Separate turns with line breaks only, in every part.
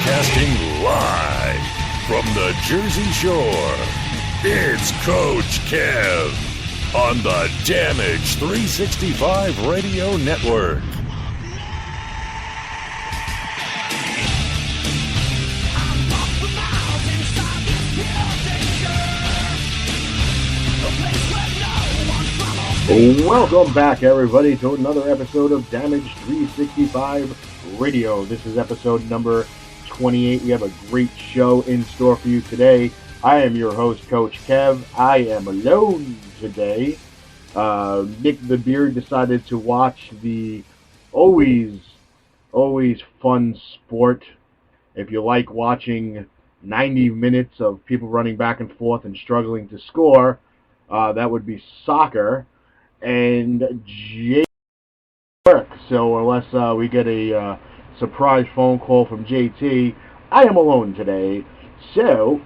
Broadcasting live from the Jersey Shore, it's Coach Kev on the Damage 365 Radio Network.
Welcome back, everybody, to another episode of Damage 365 Radio. This is episode number 28. We have a great show in store for you today. I am your host, Coach Kev. I am alone today. Nick the Beard decided to watch the always fun sport. If you like watching 90 minutes of people running back and forth and struggling to score, that would be soccer. And Jay work. So unless we get a surprise phone call from JT, I am alone today. So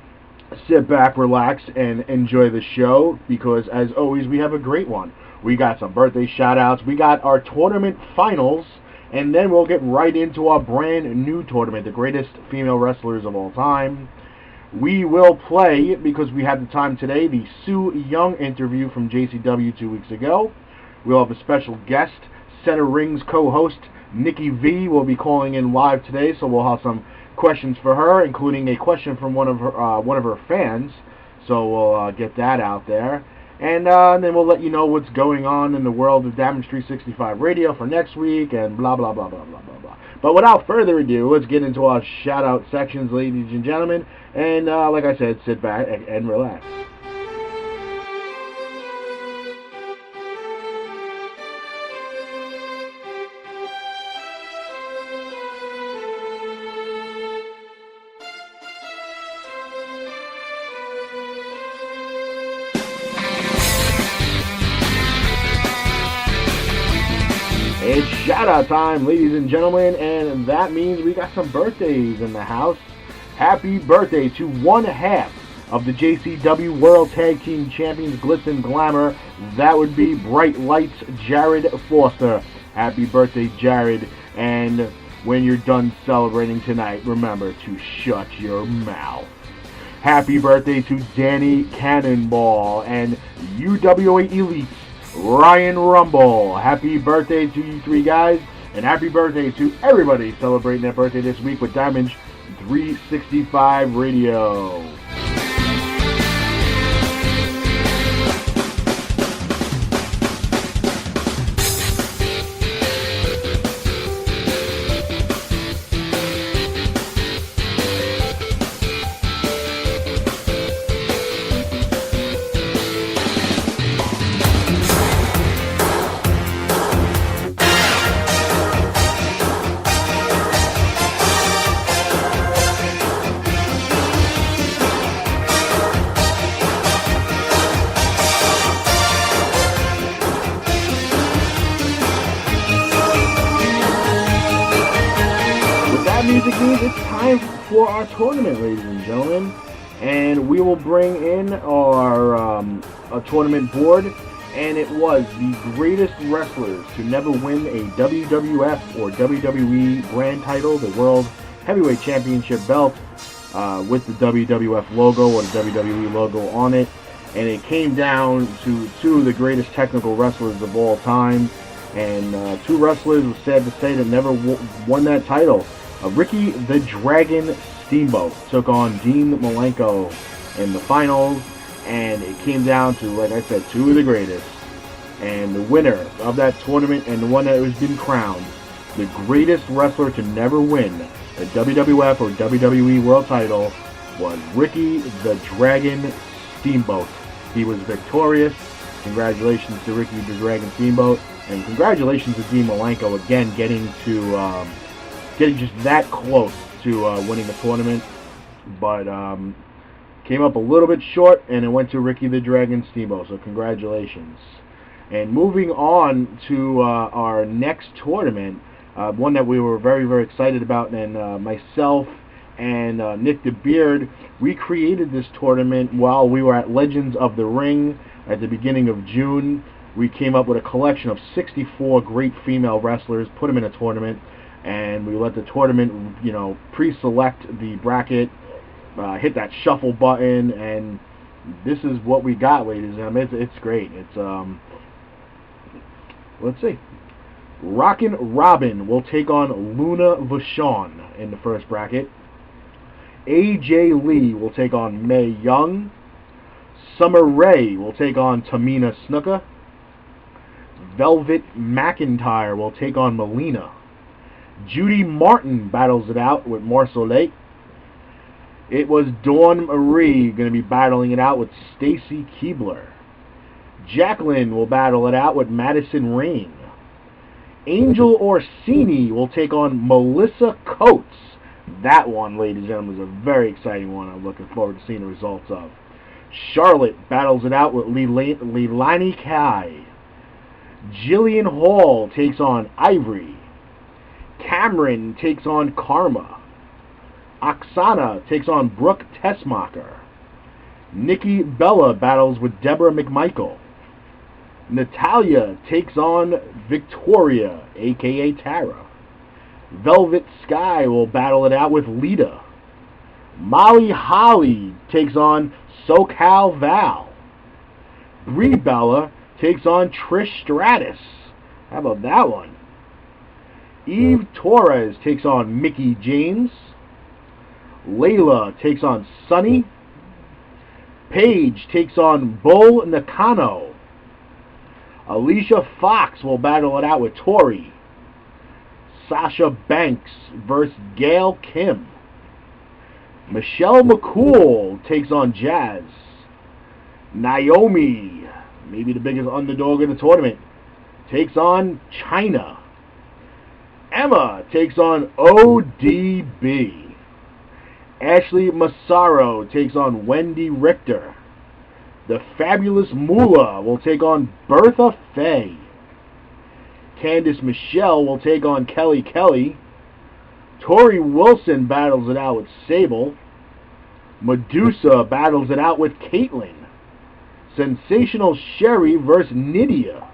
sit back, relax, and enjoy the show, because as always we have a great one. We got some birthday shout-outs, we got our tournament finals, and then we'll get right into our brand new tournament, the greatest female wrestlers of all time. We will play, because we had the time today, the Sue Young interview from JCW 2 weeks ago. We'll have a special guest. Center Ring's co-host, Nikki V, will be calling in live today, so we'll have some questions for her, including a question from one of her fans. So we'll get that out there. And then we'll let you know what's going on in the world of Damage 365 Radio for next week, and blah, blah, blah, blah, blah, blah, blah. But without further ado, let's get into our shout-out sections, ladies and gentlemen. And like I said, sit back and relax. It's shout-out time, ladies and gentlemen, and that means we got some birthdays in the house. Happy birthday to one half of the JCW World Tag Team Champions Glitz and Glamour. That would be Bright Lights Jared Foster. Happy birthday, Jared. And when you're done celebrating tonight, remember to shut your mouth. Happy birthday to Danny Cannonball and UWA Elite Ryan Rumble. Happy birthday to you three guys, and happy birthday to everybody celebrating their birthday this week with Damage 365 Radio. Music means it's time for our tournament, ladies and gentlemen, and we will bring in our tournament board, and it was the greatest wrestlers to never win a WWF or WWE brand title, the World Heavyweight Championship belt with the WWF logo or the WWE logo on it, and it came down to two of the greatest technical wrestlers of all time, and two wrestlers, it was sad to say, that never won that title. Ricky the Dragon Steamboat took on Dean Malenko in the finals, and it came down to, like I said, two of the greatest. And the winner of that tournament, and the one that has been crowned the greatest wrestler to never win the WWF or WWE World title, was Ricky the Dragon Steamboat. He was victorious. Congratulations to Ricky the Dragon Steamboat, and congratulations to Dean Malenko again getting just that close to winning the tournament, but came up a little bit short, and it went to Ricky the Dragon Steamboat, so congratulations. And moving on to our next tournament, one that we were very, very excited about, and myself and Nick the Beard, we created this tournament while we were at Legends of the Ring at the beginning of June. We came up with a collection of 64 great female wrestlers, put them in a tournament. and we let the tournament, pre-select the bracket, hit that shuffle button, and this is what we got, ladies and gentlemen. It's great. It's let's see. Rockin' Robin will take on Luna Vachon in the first bracket. AJ Lee will take on Mae Young. Summer Rae will take on Tamina Snuka. Velvet McIntyre will take on Melina. Judy Martin battles it out with Marsolet. It was Dawn Marie going to be battling it out with Stacy Keibler. Jacqueline will battle it out with Madison Rain. Angel Orsini will take on Melissa Coates. That one, ladies and gentlemen, is a very exciting one I'm looking forward to seeing the results of. Charlotte battles it out with Leilani Kai. Jillian Hall takes on Ivory. Cameron takes on Karma. Oksana takes on Brooke Tessmacher. Nikki Bella battles with Deborah McMichael. Natalia takes on Victoria, a.k.a. Tara. Velvet Sky will battle it out with Lita. Molly Holly takes on SoCal Val. Brie Bella takes on Trish Stratus. How about that one? Eve Torres takes on Mickie James. Layla takes on Sunny. Paige takes on Bull Nakano. Alicia Fox will battle it out with Tori. Sasha Banks versus Gail Kim. Michelle McCool takes on Jazz. Naomi, maybe the biggest underdog in the tournament, takes on China. Emma takes on ODB. Ashley Massaro takes on Wendy Richter. The Fabulous Moolah will take on Bertha Faye. Candice Michelle will take on Kelly Kelly. Tori Wilson battles it out with Sable. Medusa battles it out with Caitlyn. Sensational Sherry versus Nydia.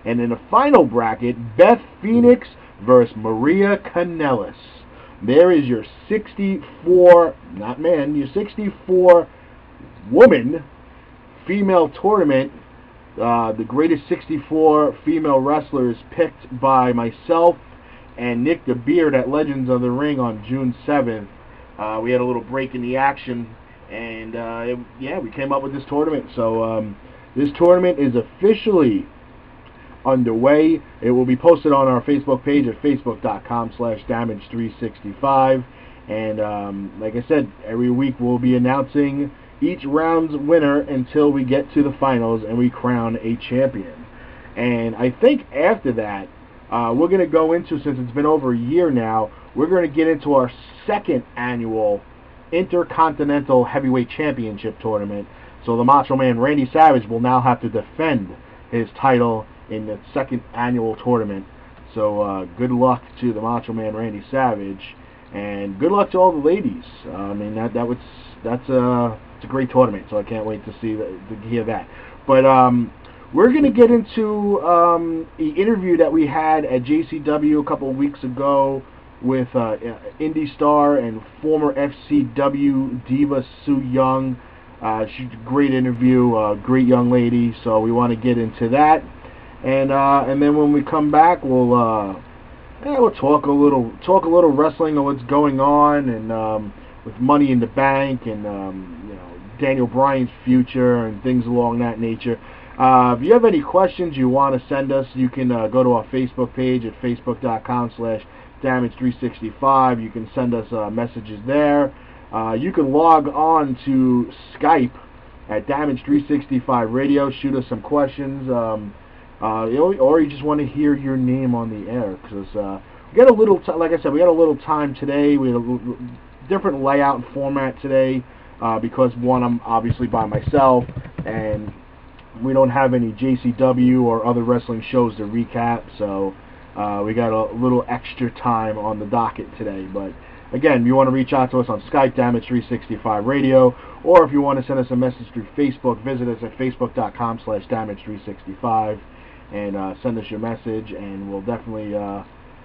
And in the final bracket, Beth Phoenix versus Maria Kanellis. There is your 64, not man, your 64 woman female tournament. The greatest 64 female wrestlers picked by myself and Nick the Beard at Legends of the Ring on June 7th. We had a little break in the action, and we came up with this tournament. So this tournament is officially underway. It will be posted on our Facebook page at facebook.com/damage365. And like I said, every week we'll be announcing each round's winner until we get to the finals and we crown a champion. And I think after that, we're going to go into, since it's been over a year now, we're going to get into our second annual Intercontinental Heavyweight Championship tournament. So the Macho Man Randy Savage will now have to defend his title in the second annual tournament. So good luck to the Macho Man Randy Savage, and good luck to all the ladies. I mean that's a great tournament, so I can't wait to hear that. But we're going to get into the interview that we had at JCW a couple of weeks ago with indie star and former FCW diva Sue Young. She's a great interview, great young lady. So we want to get into that, and then when we come back, we'll talk a little wrestling and what's going on, and with Money in the Bank, and Daniel Bryan's future and things along that nature. If you have any questions you want to send us, you can go to our Facebook page at facebook.com/damage365. You can send us messages there. You can log on to Skype at Damage365 Radio. Shoot us some questions, or you just want to hear your name on the air, because we got a little, like I said, we got a little time today. We had a different layout and format today, because one, I'm obviously by myself, and we don't have any JCW or other wrestling shows to recap, so we got a little extra time on the docket today. But again, if you want to reach out to us on Skype, Damage365 Radio, or if you want to send us a message through Facebook, visit us at facebook.com/Damage365 and send us your message, and we'll definitely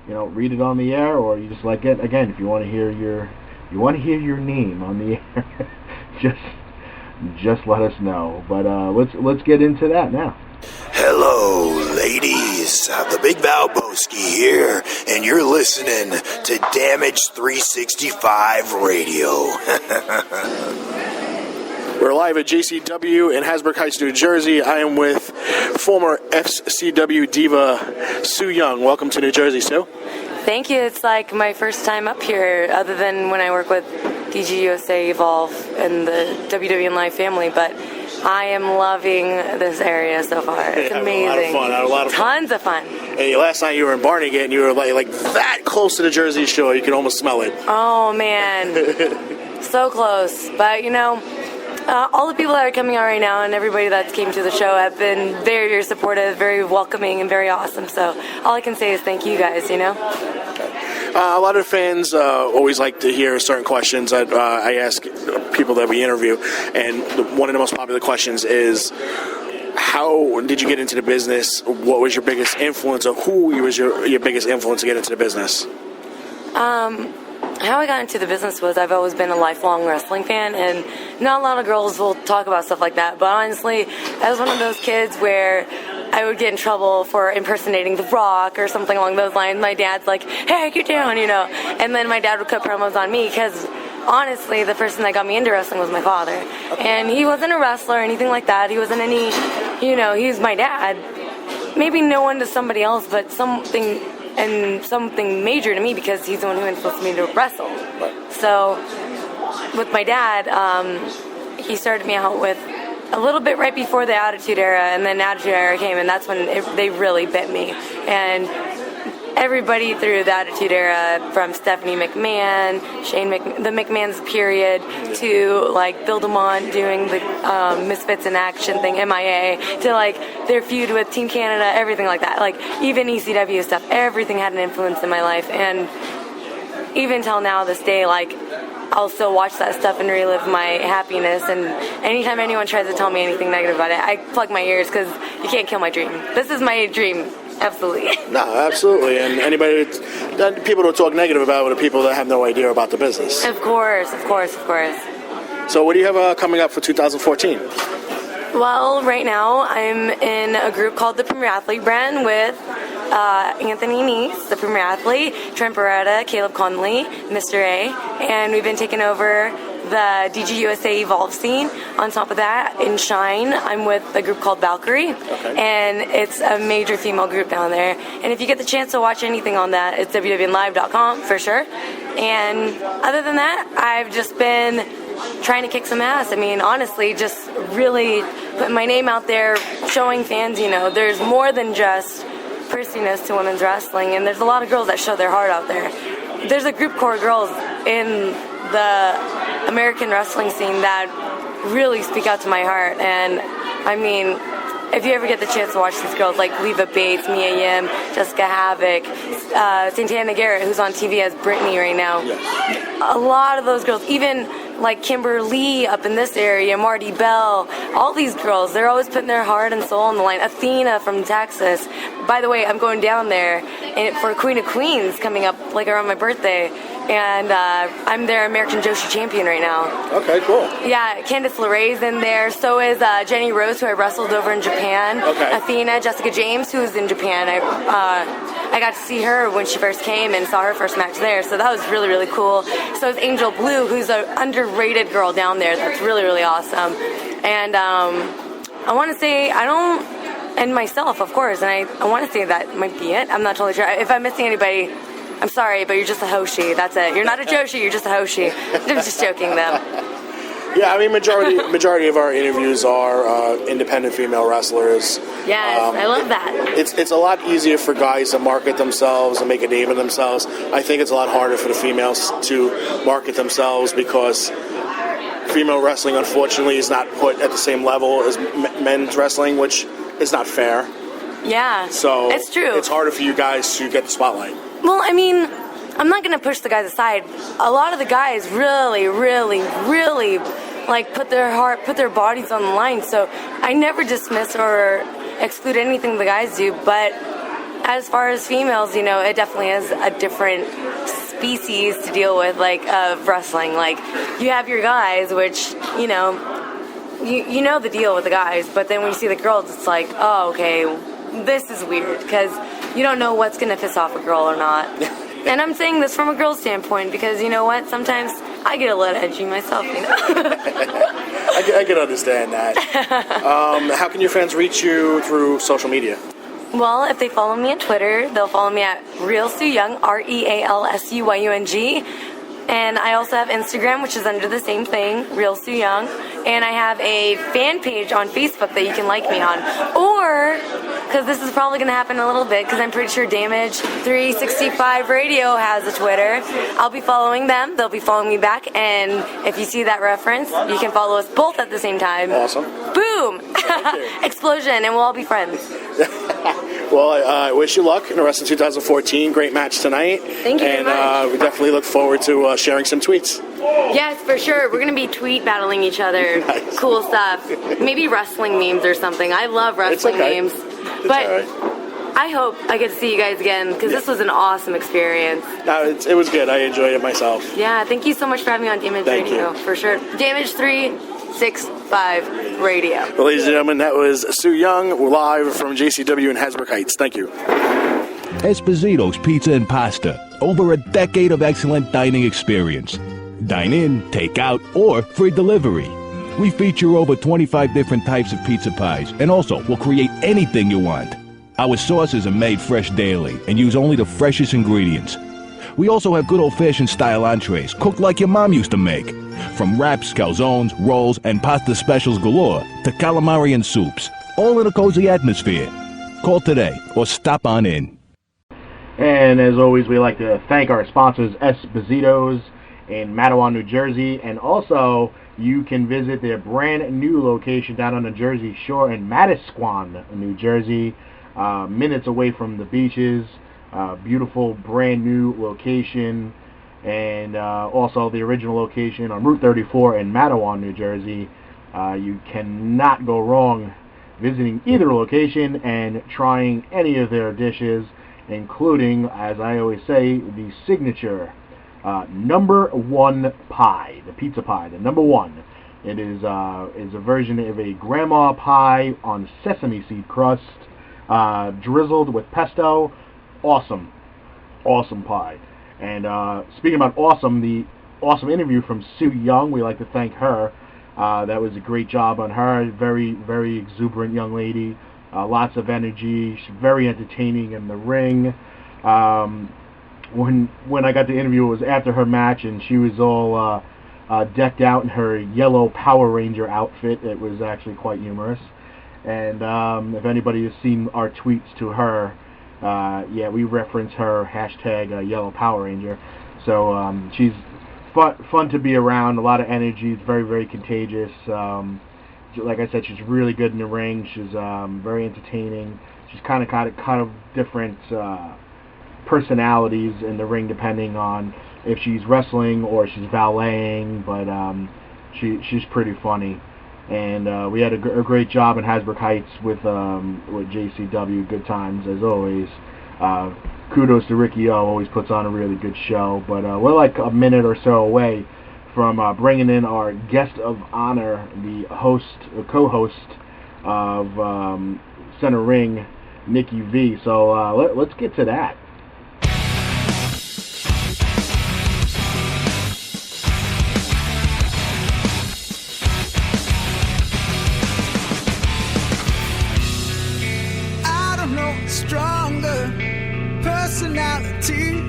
read it on the air, or you just like it again. If you want to hear your name on the air, just let us know. But let's get into that now.
Hello, ladies. The Big Valboski here, and you're listening to Damage 365 Radio.
We're live at JCW in Hasbrook Heights, New Jersey. I am with former FCW diva Sue Young. Welcome to New Jersey, Sue.
Thank you. It's like my first time up here, other than when I work with DGUSA Evolve and the WWE Live family, but I am loving this area so far. It's amazing.
A lot of fun.
Tons of fun.
And last night you were in Barnegat, and you were like that close to the Jersey Shore, you could almost smell it.
Oh, man. So close. But, all the people that are coming out right now and everybody that's came to the show have been very, very supportive, very welcoming, and very awesome. So all I can say is thank you guys,
A lot of fans always like to hear certain questions that I ask people that we interview. And one of the most popular questions is, how did you get into the business? What was your biggest influence, or who was your biggest influence to get into the business?
How I got into the business was I've always been a lifelong wrestling fan, and not a lot of girls will talk about stuff like that. But honestly, I was one of those kids where I would get in trouble for impersonating The Rock or something along those lines. My dad's like, hey, get down, And then my dad would cut promos on me because, honestly, the person that got me into wrestling was my father. And he wasn't a wrestler or anything like that. He wasn't any, he was my dad. Maybe no one to somebody else, but something major to me because he's the one who influenced me to wrestle. So with my dad, he started me out with a little bit right before the Attitude Era, and then Attitude Era came, and that's when they really bit me. And everybody through the Attitude Era, from Stephanie McMahon, the McMahon's period, to Bill DeMont doing the Misfits in Action thing, MIA, to their feud with Team Canada, everything like that. Even ECW stuff, everything had an influence in my life. And even till now, this day, I'll still watch that stuff and relive my happiness. And anytime anyone tries to tell me anything negative about it, I plug my ears because you can't kill my dream. This is my dream. Absolutely.
No, absolutely. And people who talk negative about it are people that have no idea about the business.
Of course.
So what do you have coming up for 2014?
Well, right now I'm in a group called the Premier Athlete brand with Anthony Neese, the Premier Athlete, Trent Beretta, Caleb Conley, Mr. A, and we've been taking over the DGUSA Evolve scene. On top of that, in Shine, I'm with a group called Valkyrie, and it's a major female group down there. And if you get the chance to watch anything on that, it's www.live.com for sure. And other than that, I've just been trying to kick some ass. I mean, honestly, just really putting my name out there, showing fans, there's more than just pristiness to women's wrestling, and there's a lot of girls that show their heart out there. There's a group core girls in the American wrestling scene that really speak out to my heart. And I mean, if you ever get the chance to watch these girls like Leva Bates, Mia Yim, Jessica Havoc, Santana Garrett, who's on TV as Brittany right now, a lot of those girls, even like Kimberly up in this area, Marty Bell, all these girls, they're always putting their heart and soul on the line. Athena from Texas. By the way, I'm going down there for Queen of Queens coming up around my birthday. And I'm their American Joshi champion right now.
Okay, cool.
Yeah, Candice LeRae's in there. So is Jenny Rose, who I wrestled over in Japan.
Okay.
Athena, Jessica James, who's in Japan. I got to see her when she first came and saw her first match there. So that was really, really cool. So is Angel Blue, who's an underrated girl down there. That's really, really awesome. And I want to say, and myself, of course, and I want to say that might be it. I'm not totally sure. If I'm missing anybody, I'm sorry, but you're just a Hoshi. That's it. You're not a Joshi, you're just a Hoshi. I'm just joking, though.
Yeah, I mean, majority of our interviews are independent female wrestlers.
Yes, I love that.
It's a lot easier for guys to market themselves and make a name of themselves. I think it's a lot harder for the females to market themselves because female wrestling, unfortunately, is not put at the same level as men's wrestling, which is not fair.
Yeah,
so
it's true.
It's harder for you guys to get the spotlight.
Well, I mean, I'm not going to push the guys aside. A lot of the guys really, really, really put their bodies on the line. So I never dismiss or exclude anything the guys do, but as far as females, it definitely is a different species to deal with, like, of wrestling. Like, you have your guys, which, you know the deal with the guys, but then when you see the girls, it's like, oh, okay, this is weird, because you don't know what's going to piss off a girl or not. And I'm saying this from a girl's standpoint, because you know what? Sometimes I get a little edgy myself,
I can understand that. How can your fans reach you through social media?
Well, if they follow me on Twitter, they'll follow me at Real Sue Young, RealSuYung. And I also have Instagram, which is under the same thing, Real Sue Young. And I have a fan page on Facebook that you can like me on. Or, because this is probably going to happen a little bit, because I'm pretty sure Damage 365 Radio has a Twitter. I'll be following them. They'll be following me back. And if you see that reference, you can follow us both at the same time.
Awesome.
Boom! Explosion, and we'll all be friends.
Well, I wish you luck in the rest of 2014. Great match tonight.
Thank you very much.
And we definitely look forward to sharing some tweets.
Yes, for sure. We're going to be tweet battling each other. Nice. Cool stuff. Maybe wrestling memes or something. I love wrestling memes. But I hope I get to see you guys again, because this was an awesome experience.
No, it was good. I enjoyed it myself.
Yeah, thank you so much for having me on Damage Radio. For sure. Damage 365 Radio.
Well, ladies and gentlemen, that was Sue Young live from JCW in Hasbrook Heights. Thank you.
Esposito's Pizza and Pasta. Over a decade of excellent dining experience. Dine in, take out, or free delivery. We feature over 25 different types of pizza pies, and also will create anything you want. Our sauces are made fresh daily and use only the freshest ingredients. We also have good old-fashioned style entrees, cooked like your mom used to make. From wraps, calzones, rolls, and pasta specials galore to calamari and soups, all in a cozy atmosphere. Call today or stop on in.
And as always, we like to thank our sponsors, Esposito's in Matawan, New Jersey, and also you can visit their brand new location down on the Jersey Shore in Manasquan, New Jersey, minutes away from the beaches. Beautiful brand new location, and also the original location on Route 34 in Matawan, New Jersey. You cannot go wrong visiting either location and trying any of their dishes, including, as I always say, the signature number one pie, the pizza pie, the number one. It is a version of a grandma pie on sesame seed crust, drizzled with pesto. Awesome pie. And speaking about awesome, the awesome interview from Sue Young, we like to thank her. That was a great job on her. Very, very exuberant young lady. Lots of energy. She's very entertaining in the ring. When I got the interview, it was after her match, and she was all decked out in her yellow Power Ranger outfit. It was actually quite humorous. And if anybody has seen our tweets to her, we reference her hashtag Yellow Power Ranger. So she's fun to be around. A lot of energy. It's very, very contagious. Like I said, she's really good in the ring. She's very entertaining. She's kind of different personalities in the ring, depending on if she's wrestling or she's valeting. But she's pretty funny. And we had a great job in Hasbrook Heights with JCW. Good times as always. Kudos to Ricky O. Always puts on a really good show. But we're like a minute or so away from bringing in our guest of honor, the co-host of Center Ring, Niki V. So let's get to that.
Stronger personality.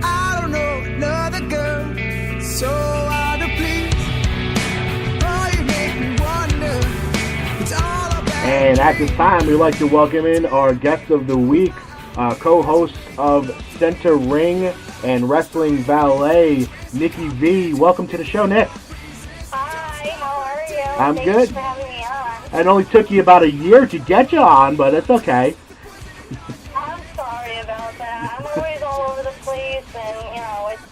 I don't know another girl so hard to please. Oh, you make me wonder. It's all about.
And at this time, we'd like to welcome in our guest of the week, co-host of Center Ring and Wrestling Valet, Niki V. Welcome to the show, Nick.
Hi, how are you?
I'm
Thanks
good.
For having me on.
It only took you about a year to get you on, but it's okay.
I'm sorry about that. I'm always all over the place, and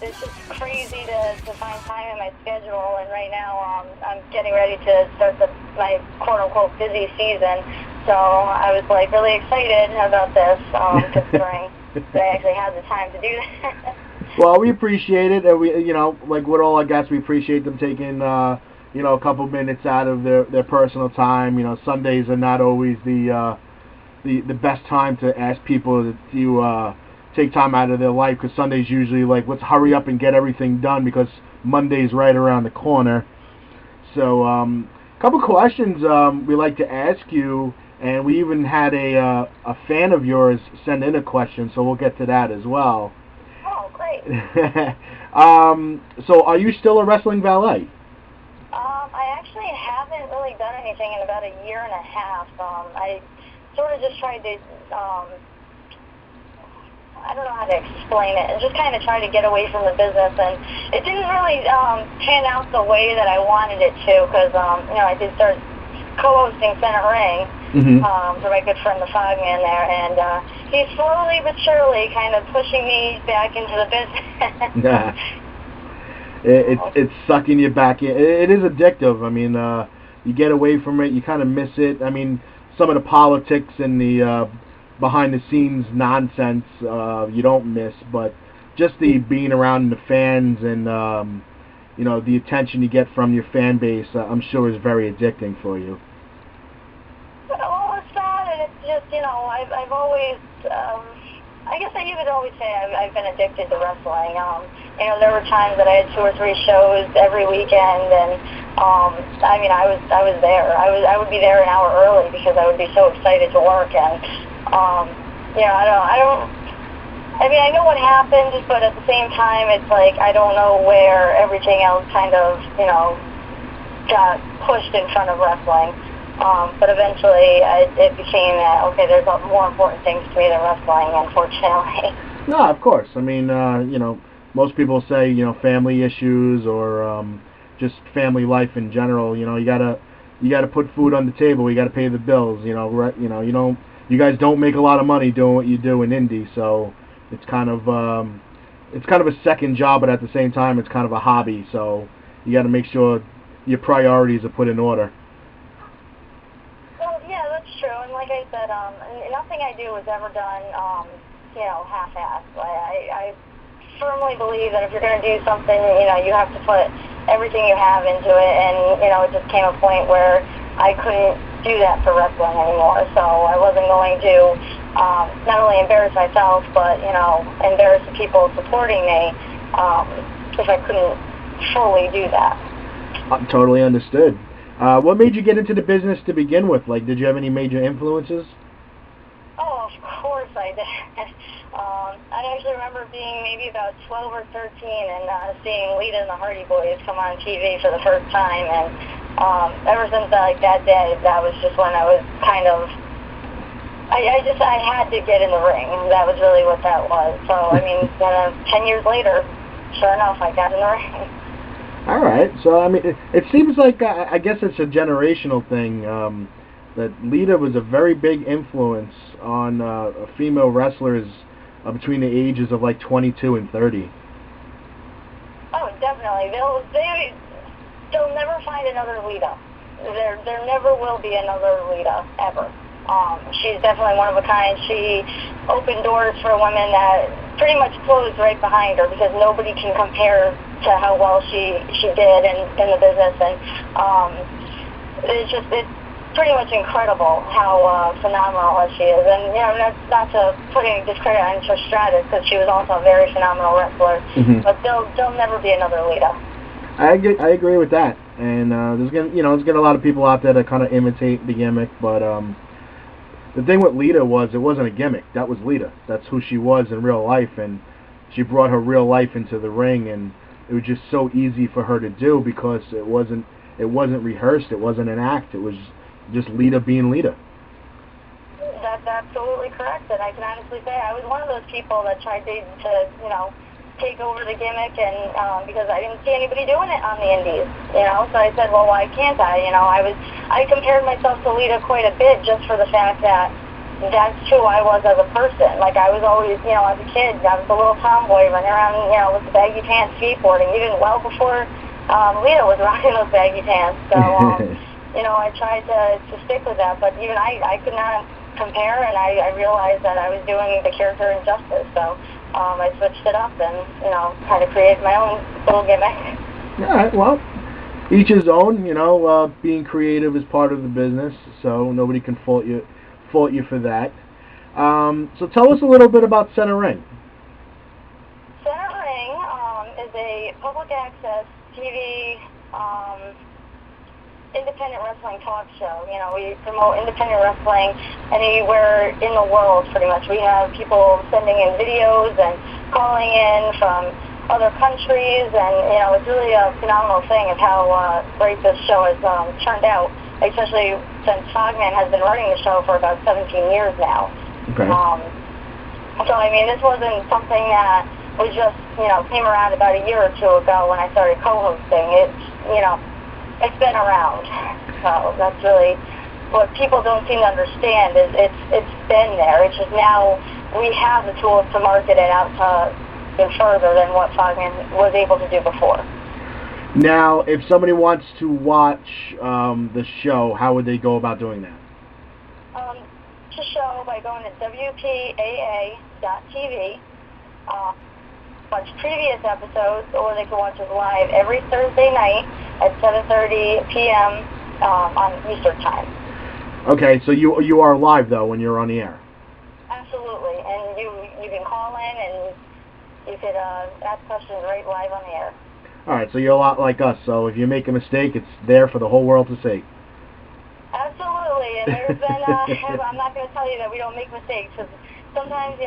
it's just crazy to find time in my schedule. And right now, I'm getting ready to start my quote unquote busy season. So I was like really excited about this, considering that I actually had the time to do that.
Well, we appreciate it, and we, like with all our guests, we appreciate them taking, a couple minutes out of their personal time. Sundays are not always the best time to ask people to take time out of their life, because Sunday's usually like, let's hurry up and get everything done because Monday's right around the corner. So, a couple questions we like to ask you, and we even had a fan of yours send in a question, so we'll get to that as well.
Oh, great.
So are you still a wrestling valet?
I actually haven't really done anything in about a year and a half. I sort of just tried to, I don't know how to explain it, just kind of tried to get away from the business, and it didn't really pan out the way that I wanted it to, because, I did start co-hosting Center Ring for my good friend, the Fogman there, and he's slowly but surely kind of pushing me back into the business.
Yeah. It's sucking you back in. It is addictive. I mean, you get away from it, you kind of miss it. I mean, some of the politics and the behind-the-scenes nonsense you don't miss, but just the being around the fans and, the attention you get from your fan base, I'm sure is very addicting for you.
Well, it's that, and it's just, I've always, I guess you could always say I've been addicted to wrestling. There were times that I had 2 or 3 shows every weekend, and I was there. I would be there an hour early because I would be so excited to work, and I know what happened, but at the same time, it's like I don't know where everything else kind of got pushed in front of wrestling. But eventually, it became that, okay, there's more important things to me than wrestling, unfortunately.
No, of course. I mean, most people say, family issues or just family life in general. You gotta put food on the table. You gotta pay the bills. You guys don't make a lot of money doing what you do in indie, so it's kind of a second job, but at the same time, it's kind of a hobby. So you got to make sure your priorities are put in order.
Well, yeah, that's true. And like I said, nothing I do is ever done, half-assed. I firmly believe that if you're going to do something, you have to put everything you have into it. And, it just came a point where I couldn't do that for wrestling anymore. So I wasn't going to not only embarrass myself, but, embarrass the people supporting me if I couldn't fully do that.
Totally understood. What made you get into the business to begin with? Like, did you have any major influences?
Oh, of course I did. I actually remember being maybe about 12 or 13 and seeing Lita and the Hardy Boys come on TV for the first time, and ever since that day, that was just when I was kind of, I had to get in the ring. That was really what that was. So, 10 years later, sure enough, I got in the ring.
All right. So, it seems like, I guess it's a generational thing, that Lita was a very big influence on female wrestlers between the ages of, 22 and 30.
Oh, definitely. They'll never find another Lita. There never will be another Lita, ever. She's definitely one of a kind. She opened doors for women that pretty much closed right behind her, because nobody can compare to how well she did in the business. And it's pretty much incredible how phenomenal she is. And, not to put any discredit on Trish Stratus, because she was also a very phenomenal wrestler. Mm-hmm. But there'll never be another Lita.
I agree with that. And there's gonna a lot of people out there that kind of imitate the gimmick, but the thing with Lita was, it wasn't a gimmick. That was Lita. That's who she was in real life, and she brought her real life into the ring, and it was just so easy for her to do because it wasn't rehearsed. It wasn't an act. It was just Lita being Lita.
That's absolutely correct, and I can honestly say I was one of those people that tried to take over the gimmick, and because I didn't see anybody doing it on the indies, so I said, well, why can't I? I compared myself to Lita quite a bit just for the fact that that's who I was as a person. Like, I was always, as a kid, I was a little tomboy running around, with the baggy pants skateboarding, even well before Lita was rocking those baggy pants. So, I tried to stick with that, but even I could not compare, and I realized that I was doing the character injustice, so I switched it up and, kind of created my own little gimmick.
All right, well, each his own, being creative is part of the business, so nobody can fault you for that. So tell us a little bit about Center Ring.
Center Ring is a public access TV independent wrestling talk show. We promote independent wrestling anywhere in the world, pretty much. We have people sending in videos and calling in from other countries, and, it's really a phenomenal thing of how great this show has turned out, especially since Fogman has been running the show for about 17 years now.
Okay.
So, this wasn't something that was just, came around about a year or two ago when I started co-hosting. It's been around. So that's really what people don't seem to understand is it's been there. It's just now we have the tools to market it out to even further than what Fogman was able to do before.
Now, if somebody wants to watch the show, how would they go about doing that?
To show by going to WPAA.tv, watch previous episodes, or they can watch us live every Thursday night at 7:30 p.m. On Eastern Time.
Okay, so you are live, though, when you're on the air?
Absolutely, and you can call in and you could ask questions right live on the air.
All right, so you're a lot like us, so if you make a mistake, it's there for the whole world to see.
Absolutely, and there's been, I'm not going to tell you that we don't make mistakes, because sometimes,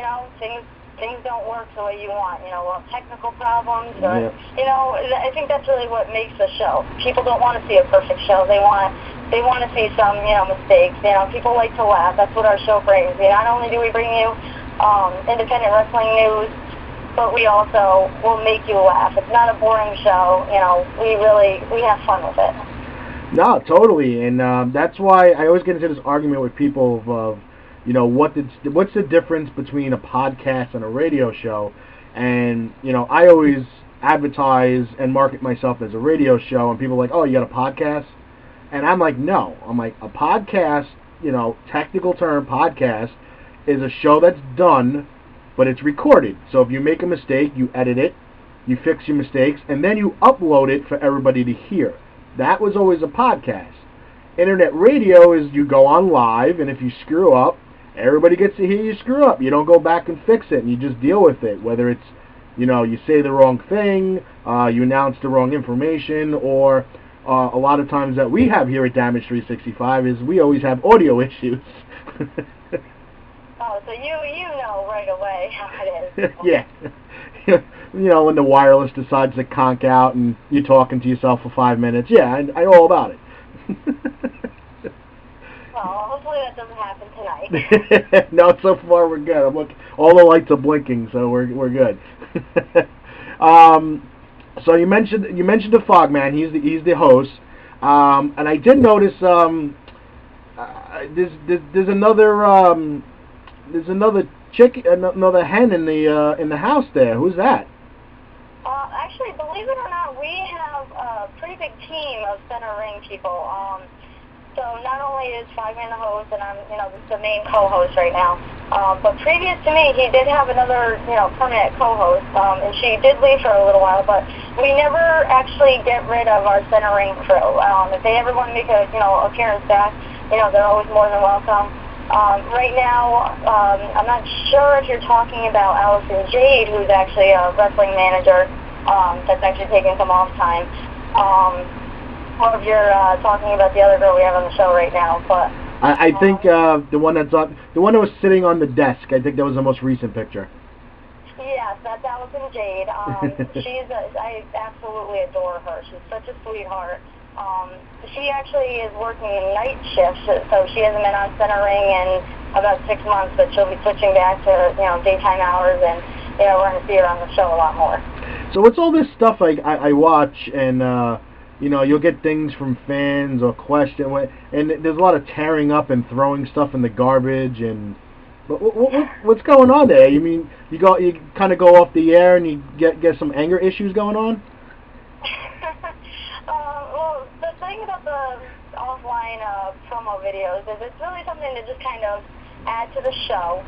things don't work the way you want, technical problems, or, I think that's really what makes the show. People don't want to see a perfect show. They want to see some, mistakes. People like to laugh. That's what our show brings. Not only do we bring you independent wrestling news, but we also will make you laugh. It's not a boring show. We have fun with it.
No, totally, and that's why I always get into this argument with people of what's the difference between a podcast and a radio show? And, I always advertise and market myself as a radio show, and people are like, oh, you got a podcast? And I'm like, no. I'm like, a podcast, technical term, podcast, is a show that's done, but it's recorded. So if you make a mistake, you edit it, you fix your mistakes, and then you upload it for everybody to hear. That was always a podcast. Internet radio is you go on live, and if you screw up, everybody gets to hear you screw up. You don't go back and fix it, and you just deal with it. Whether it's, you say the wrong thing, you announce the wrong information, or a lot of times that we have here at Damage 365 is we always have audio issues.
Oh, so you know right away how it is.
Yeah. When the wireless decides to conk out and you're talking to yourself for 5 minutes. Yeah, I know all about it.
Well, hopefully that doesn't happen tonight.
No, so far we're good. All the lights are blinking, so we're good. So you mentioned the Fogman. He's the host, and I did notice there's another another hen in the house there. Who's that?
Actually, believe it or not, we have a pretty big team of Center Ring people. So not only is Fogman the host, and I'm, the main co-host right now, but previous to me, he did have another, permanent co-host, and she did leave for a little while, but we never actually get rid of our Center Ring crew. If they ever want to make a, appearance back, they're always more than welcome. Right now, I'm not sure if you're talking about Allison Jade, who's actually a wrestling manager that's actually taking some off time. Or if you're talking about the other girl we have on the show right now, but
I think the one that was sitting on the desk. I think that was the most recent picture.
Yes, that's Allison Jade. I absolutely adore her. She's such a sweetheart. She actually is working night shifts, so she hasn't been on Center Ring in about 6 months, but she'll be switching back to daytime hours, and we're going to see her on the show a lot more.
So what's all this stuff I watch, and you'll get things from fans or questions, and there's a lot of tearing up and throwing stuff in the garbage, and what's going on there? You mean you kind of go off the air and you get some anger issues going on?
Well, the thing about the offline doing promo videos is it's really something to just kind of add to the show.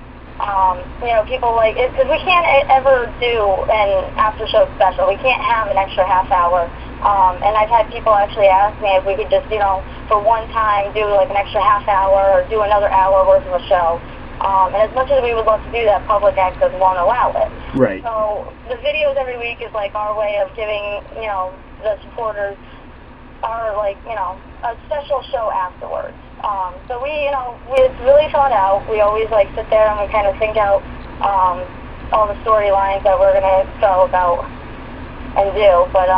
People like it because we can't ever do an after-show special. We can't have an extra half hour. And I've had people actually ask me if we could just, for one time do like an extra half hour or do another hour worth of a show. And as much as we would love to do that, public access won't allow it.
Right.
So the videos every week is like our way of giving, the supporters our a special show afterwards. So it's really thought out. We always sit there and we kind of think out all the storylines that we're going to go about and do. But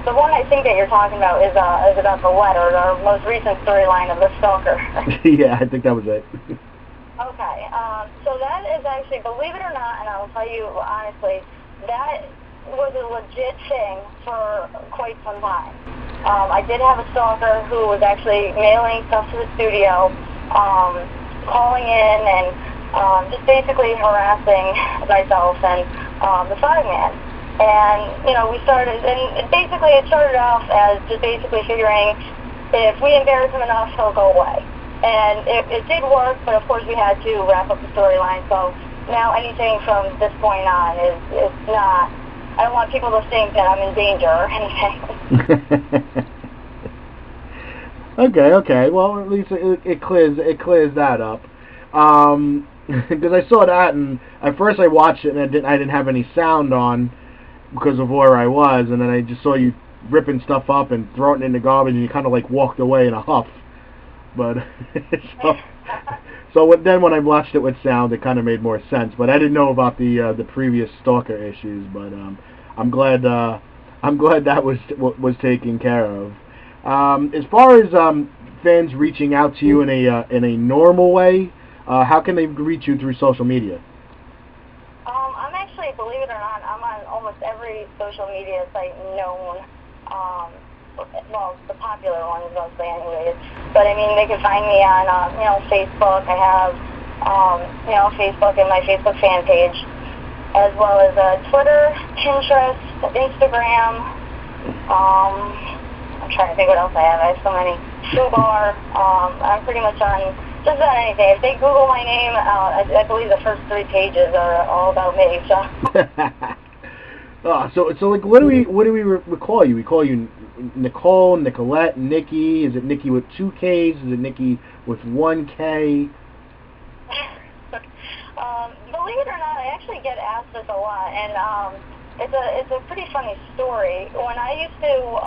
the one I think that you're talking about is about the letter, our most recent storyline of the stalker.
Yeah, I think that was it.
Okay. So that is actually, believe it or not, and I'll tell you honestly, that was a legit thing for quite some time. I did have a stalker who was actually mailing stuff to the studio, calling in and just basically harassing myself and the fireman. And, we started, and basically it started off as just basically figuring if we embarrass him enough, he'll go away. And it did work, but of course we had to wrap up the storyline. So now anything from this point on is not, I don't want people to think that I'm in danger or anything.
Okay. Well, at least it clears that up. Because I saw that, and at first I watched it, and I didn't have any sound on because of where I was, and then I just saw you ripping stuff up and throwing it in the garbage, and you kind of walked away in a huff. But so then when I watched it with sound, it kind of made more sense. But I didn't know about the previous stalker issues. But I'm glad that was taken care of. As far as fans reaching out to you in a normal way, how can they reach you through social media?
I'm actually, believe it or not, I'm on almost every social media site known. Well, the popular ones mostly anyways. But I mean, they can find me on, Facebook. I have, Facebook and my Facebook fan page, as well as Twitter, Pinterest, Instagram. I'm trying to think what else I have. I have so many. Fubar. I'm pretty much on just about anything. If they Google my name, I believe the first 3 pages are all about me. So. So what do we call you? We call you Nicole, Nicolette, Nikki. Is it Nikki with 2 Ks? Is it Nikki with 1 K? Believe it or not, I actually get asked this a lot, and it's a pretty funny story. When I used to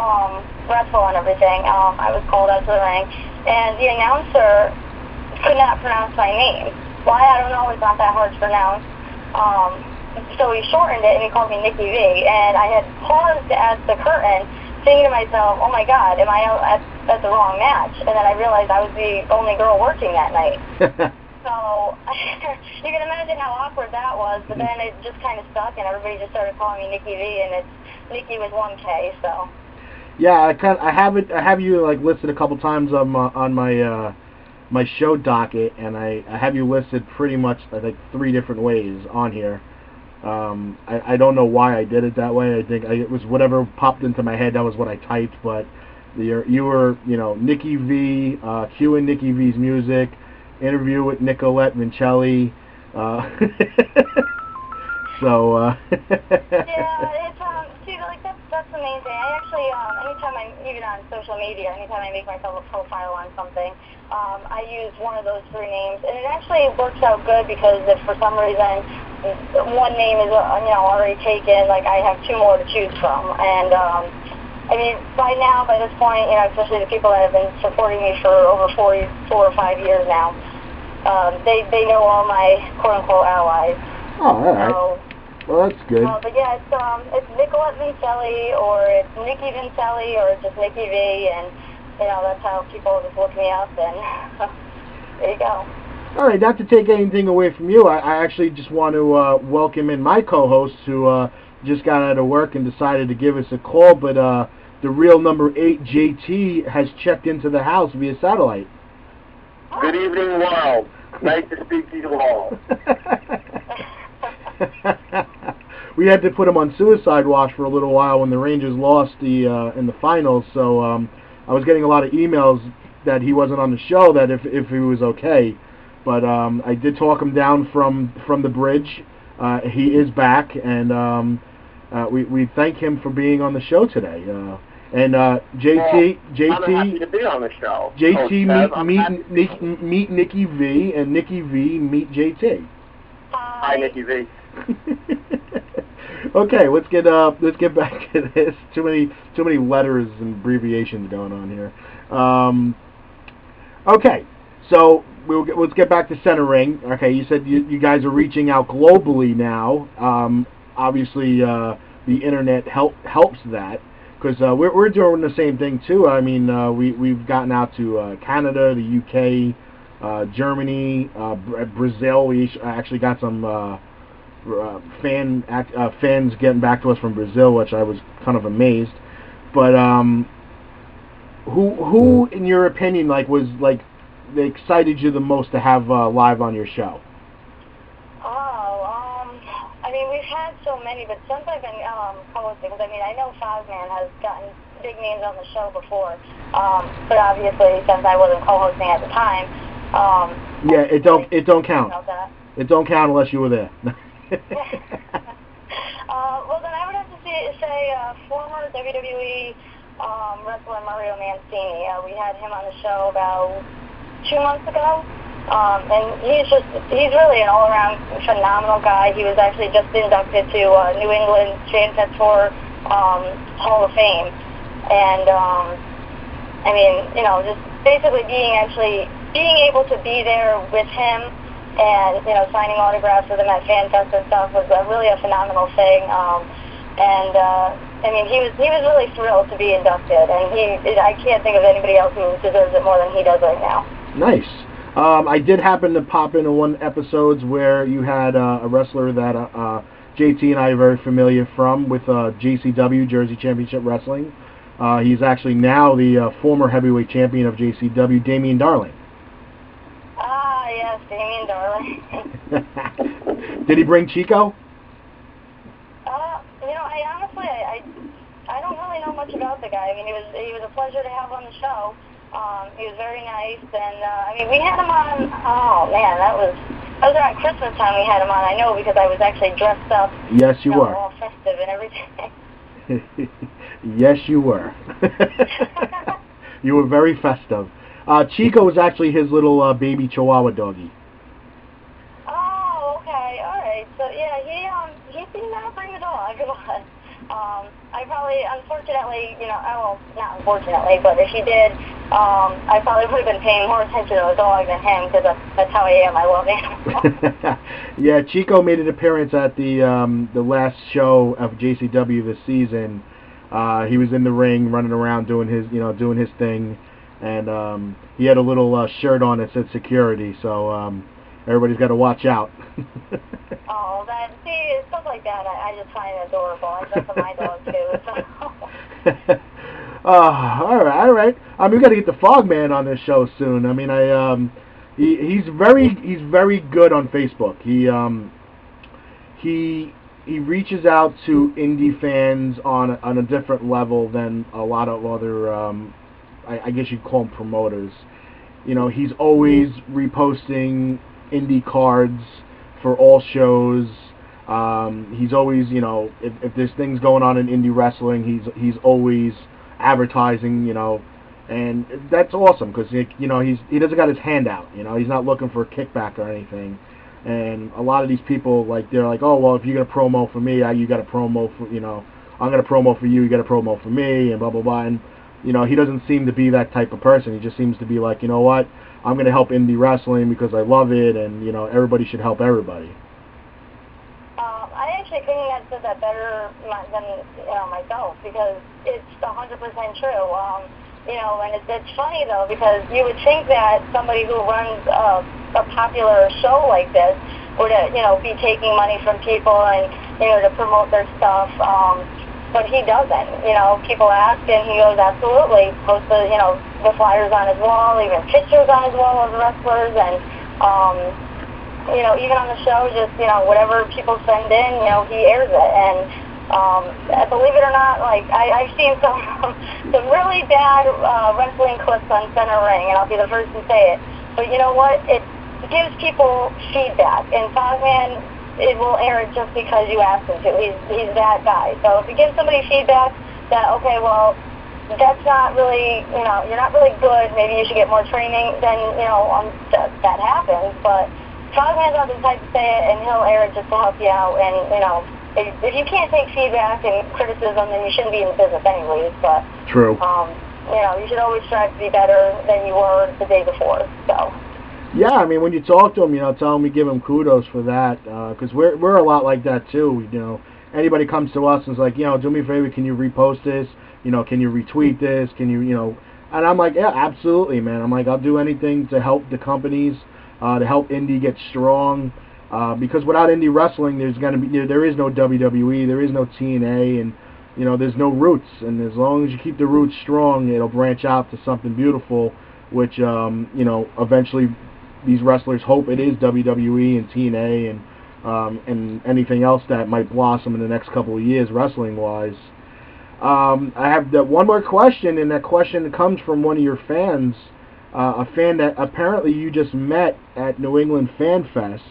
wrestle and everything, I was called out to the ring, and the announcer could not pronounce my name. Why, I don't know. It's not that hard to pronounce. So he shortened it, and he called me Nikki V. And I had paused at the curtain, thinking to myself, oh my God, am I at the wrong match? And then I realized I was the only girl working that night. So you can imagine how awkward that was. But then it just kind of stuck, and everybody just started calling me Nikki V, and it's Nikki with 1 K. So.
Yeah, I have you listed a couple times on my my show docket, and I have you listed pretty much I think 3 different ways on here. I don't know why I did it that way. I think it was whatever popped into my head. That was what I typed. But you were Nikki V, Q and Nikki V's music, interview with Nicolette Vincelli. So.
Yeah, it's that's the main thing. I actually anytime I'm even on social media, anytime I make myself a profile on something, I use one of those 3 names, and it actually works out good because if for some reason one name is already taken, I have 2 more to choose from. And I mean, by this point, especially the people that have been supporting me for over 4 or 5 years now, they know all my quote unquote allies.
Oh, all right.
So,
well, that's good.
But yeah, it's Nicolette Vincelli, or it's Nikki Vincelli, or it's just Nikki V, and that's how people just look me up, and there you go.
All right, not to take anything away from you, I actually just want to welcome in my co-host who just got out of work and decided to give us a call, but the real number 8, JT, has checked into the house via satellite.
Good evening, world. Nice to speak to you all.
We had to put him on suicide watch for a little while when the Rangers lost in the finals, so I was getting a lot of emails that he wasn't on the show, that if he was okay. But I did talk him down from the bridge. He is back, and we thank him for being on the show today. And JT,
I'm happy to be on the show.
JT, meet Nikki V, and Nikki V meet JT.
Hi, Nikki V.
Okay, let's get back to this. Too many letters and abbreviations going on here. Okay, so let's get back to Center Ring. Okay, you said you guys are reaching out globally now. Obviously, the internet helps that, because we're doing the same thing too. I mean, we've gotten out to Canada, the UK, Germany, Brazil. We actually got some fans getting back to us from Brazil, which I was kind of amazed. But who in your opinion was they excited you the most to have live on your show?
I mean, we've had so many, but since I've been co-hosting, because I mean, I know Fozman has gotten big names on the show before, but obviously since I wasn't co-hosting at the time,
yeah, it don't count. It don't count unless you were there.
Well, then I would have to say former WWE wrestler Mario Mancini. We had him on the show about 2 months ago. And he's really an all-around phenomenal guy. He was actually just inducted to New England Fan Fest Tour Hall of Fame. And, I mean, just basically being able to be there with him and, signing autographs with him at Fan Fest and stuff was really a phenomenal thing. I mean, he was really thrilled to be inducted, and I can't think of anybody else who deserves it more than he does right now.
Nice. I did happen to pop into one episodes where you had a wrestler that JT and I are very familiar from with JCW, Jersey Championship Wrestling. He's actually now the former heavyweight champion of JCW, Damian Darling.
Ah, yes, Damian Darling.
Did he bring Chico?
I don't really know much about the guy. I mean, he was a pleasure to have on the show. He was very nice, and I mean, we had him on. Oh man, that was around Christmas time. We had him on. I know, because I was actually dressed up.
Yes, you were.
All festive and everything.
Yes, you were. You were very festive. Chico was actually his little baby Chihuahua doggy.
Oh, okay, all right. So yeah, he did not bring the dog. I probably, unfortunately, well, not unfortunately, but if he did, I probably would have been paying more attention to the dog than him, because that's how I am. I love animals.
Yeah, Chico made an appearance at the last show of JCW this season. He was in the ring, running around doing his thing, and he had a little shirt on that said security. So everybody's got to watch out.
Oh, stuff like that, I just find adorable. I dress for my dog too. So.
All right. I mean, we got to get the Fogman on this show soon. I mean, he's very good on Facebook. He reaches out to indie fans on a different level than a lot of other, I guess you'd call them promoters. He's always reposting indie cards for all shows. He's always, if there's things going on in indie wrestling, he's always advertising, and that's awesome, because he doesn't got his hand out. He's not looking for a kickback or anything. And a lot of these people, they're like, oh, well, if you're gonna promo for me, you got to promo for, I'm gonna promo for you, you got to promo for me, and blah blah blah. And he doesn't seem to be that type of person. He just seems to be like, you know what, I'm gonna help indie wrestling because I love it, and everybody should help everybody.
I actually couldn't have said that better than myself, because it's 100% true. And it's funny though, because you would think that somebody who runs a popular show like this would be taking money from people and to promote their stuff, but he doesn't. People ask, and he goes, absolutely, post the flyers on his wall, even pictures on his wall of the wrestlers, and even on the show, just whatever people send in, he airs it. And Believe it or not, like I've seen some really bad wrestling clips on Center Ring, and I'll be the first to say it. But you know what? It gives people feedback, and Fogman, it will air it just because you asked him to. He's that guy. So if you give somebody feedback that, okay, well, that's not really, you know, you're not really good, maybe you should get more training, then, you know, that happens. But Fogman's not the type to say it, and he'll air it just to help you out. And, you know, if you can't take feedback and criticism, then you shouldn't be in the business anyways. But,
true.
You know, you should always strive to be better than you were the day before. So.
Yeah, I mean, when you talk to him, you know, tell him we give him kudos for that, because we're a lot like that too. You know, anybody comes to us and is like, you know, do me a favor, can you repost this? You know, can you retweet this? Can you, you know? And I'm like, yeah, absolutely, man. I'm like, I'll do anything to help the companies, to help indie get strong, because without indie wrestling, there is no WWE, there is no TNA, and you know, there's no roots. And as long as you keep the roots strong, it'll branch out to something beautiful, which you know, eventually. These wrestlers hope it is WWE and TNA and anything else that might blossom in the next couple of years wrestling-wise. I have one more question, and that question comes from one of your fans, a fan that apparently you just met at New England Fan Fest,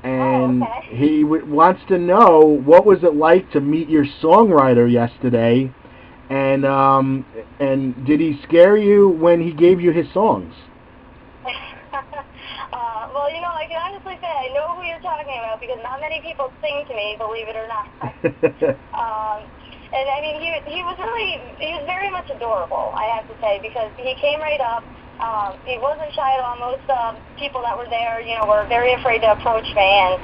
and he wants to know what was it like to meet your songwriter yesterday, and did he scare you when he gave you his songs?
Well, you know, I can honestly say I know who you're talking about because not many people sing to me, believe it or not. And I mean, he was very much adorable, I have to say, because he came right up. He wasn't shy at all. Most people that were there, you know, were very afraid to approach me, and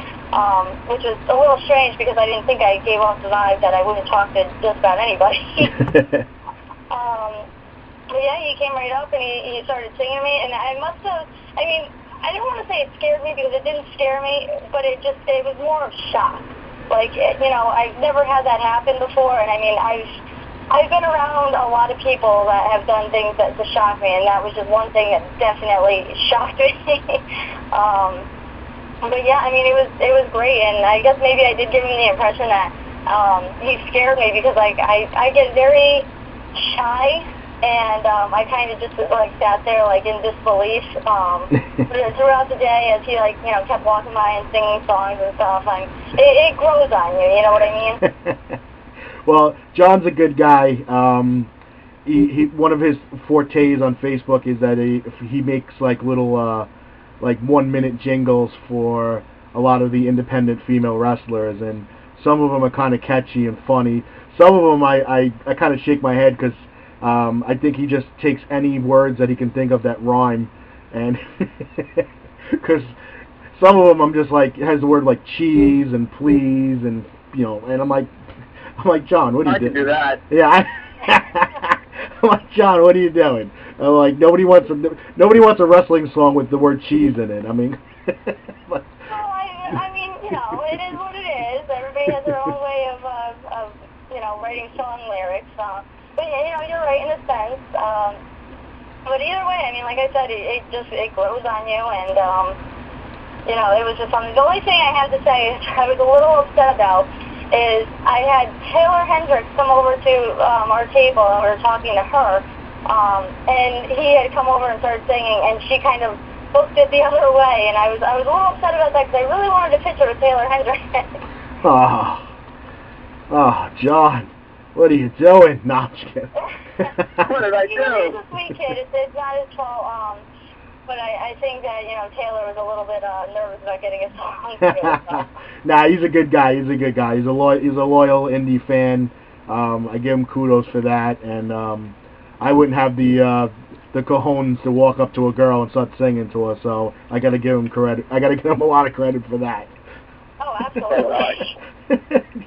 which was a little strange because I didn't think I gave off the vibe that I wouldn't talk to just about anybody. But yeah, he came right up and he started singing to me, and I must have, I mean, I don't want to say it scared me because it didn't scare me, but it was more of shock. Like, you know, I've never had that happen before, and I mean, I've been around a lot of people that have done things that to shock me, and that was just one thing that definitely shocked me. But yeah, I mean, it was great, and I guess maybe I did give him the impression that he scared me because like I get very shy. And I kind of just like sat there like in disbelief throughout the day as he like, you know, kept walking by and singing songs and stuff. And it grows on you know what I mean?
Well, John's a good guy. He one of his fortes on Facebook is that he makes like little like 1-minute jingles for a lot of the independent female wrestlers, and some of them are kind of catchy and funny. Some of them I kind of shake my head because I think he just takes any words that he can think of that rhyme, and because some of them I'm just like, it has the word like cheese and please, and you know, and I'm like John, what are you doing? I can do that. Yeah, I'm like, John, what are you doing? I'm like, nobody wants a wrestling song with the word cheese in it. I mean,
well, I mean, you know, it is what it is. Everybody has their own way of you know, writing song lyrics. But you know, you're right in a sense. But either way, I mean, like I said, it grows on you, and you know, it was just something. The only thing I have to say I was a little upset about is I had Taylor Hendricks come over to our table, and we were talking to her, and he had come over and started singing, and she kind of looked it the other way, and I was a little upset about that because I really wanted a picture with Taylor Hendricks.
Oh, John. What are you doing? No, I'm just kidding.
What did I do? He's a sweet kid. It's not his fault. But I think that, you know, Taylor was a little bit nervous about getting his song.
Nah, he's a good guy. He's a loyal indie fan. I give him kudos for that, and I wouldn't have the cojones to walk up to a girl and start singing to her. So I got to give him credit. I got to give him a lot of credit for that.
Oh, absolutely.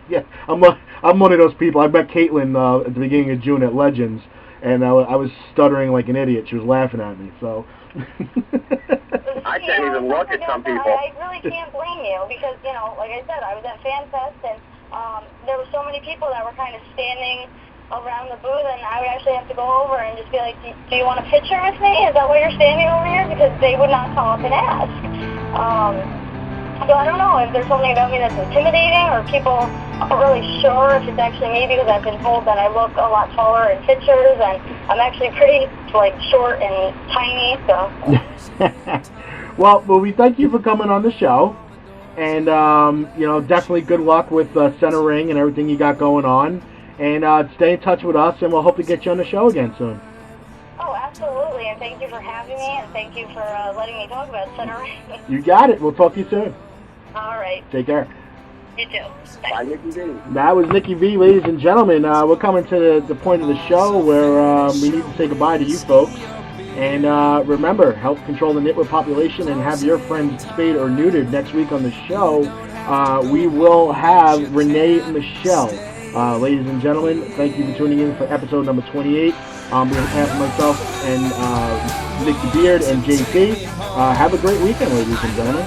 Yeah, I'm one of those people. I met Caitlin at the beginning of June at Legends, and I was stuttering like an idiot. She was laughing at me, so...
I can't even look at some people.
I really can't blame you because, you know, like I said, I was at Fan Fest, and there were so many people that were kind of standing around the booth, and I would actually have to go over and just be like, do you want a picture with me? Is that why you're standing over here? Because they would not come up and ask. So I don't know if there's something about me that's intimidating, or people not really sure if it's actually me because I've been told that I look a lot taller in pictures, and I'm actually pretty, like, short and tiny, so.
Well, we thank you for coming on the show, and, definitely good luck with Center Ring and everything you got going on, and stay in touch with us, and we'll hope to get you on the show again soon.
Oh, absolutely, and thank you for having me, and thank you for letting me talk about Center Ring.
You got it. We'll talk to you soon.
All right.
Take care.
You too.
Bye, Nikki V.
That was Nikki V, ladies and gentlemen. We're coming to the point of the show where we need to say goodbye to you folks. And remember, help control the nitwit population and have your friends spayed or neutered. Next week on the show, we will have Renee Michelle. Ladies and gentlemen, thank you for tuning in for episode number 28. On behalf of myself and Nikki Beard and JT, have a great weekend, ladies and gentlemen.